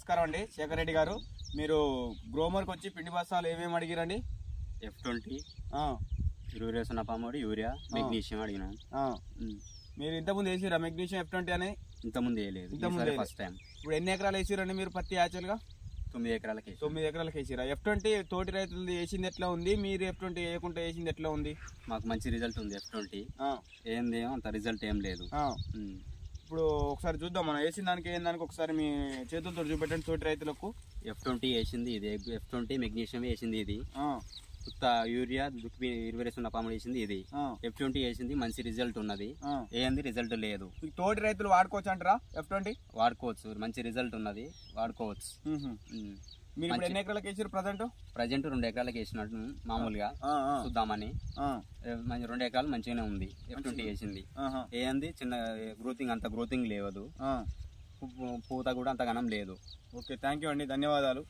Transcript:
నమస్కారం అండి శేఖర్ రెడ్డి గారు. మీరు గ్రోమర్కి వచ్చి పిండి బస్తాలు ఏమేమి అడిగిరండి? F20 యూరియా మెగ్నీషియం అడిగినా. మీరు ఇంతకుముందు వేసిరా మెగ్నీషియం F20 అని? ఇంతకుముందు వేయలేదు, ఫస్ట్ టైం. ఇప్పుడు ఎన్ని ఎకరాలు వేసిరండి మీరు పత్తి? యాక్చువల్గా 9 ఎకరాలకి. 9 ఎకరాలకు వేసిరా. F20 తోటి రైతులు వేసింది ఎట్లా ఉంది? మీరు F20 వేయకుండా వేసింది ఎట్లా ఉంది? మాకు మంచి రిజల్ట్ ఉంది. F20 ఏందేమో అంత రిజల్ట్ ఏం లేదు. ఇప్పుడు ఒకసారి చూద్దాం, మనం వేసిన దానికి ఏం దానికి ఒకసారి మీ చేతులతో చూపెట్టండి తోటి రైతులకు. F20 వేసింది ఇది, F20 మెగ్నీషియం వేసింది ఇది, కొత్త యూరియా 20 వేసింది ఇది. F20 వేసింది, మంచి రిజల్ట్ ఉన్నది. ఏంది రిజల్ట్ లేదు. తోటి రైతులు వాడుకోవచ్చు అంటారా F20? వాడుకోవచ్చు, మంచి రిజల్ట్ ఉన్నది, వాడుకోవచ్చు. మీరు ఇప్పుడు ఎన్ని ఎకరాలకు వేసారు? ప్రజెంట్ 2 ఎకరాలకు వేసినట్టు మామూలుగా చూద్దామని. 2 ఎకరాలు మంచిగానే ఉంది. F20 వేసింది. ఏంది చిన్న గ్రోతింగ్, అంత గ్రోతింగ్ లేదు, పూత కూడా అంత ఘనం లేదు. ఓకే, థ్యాంక్ యూ అండి, ధన్యవాదాలు.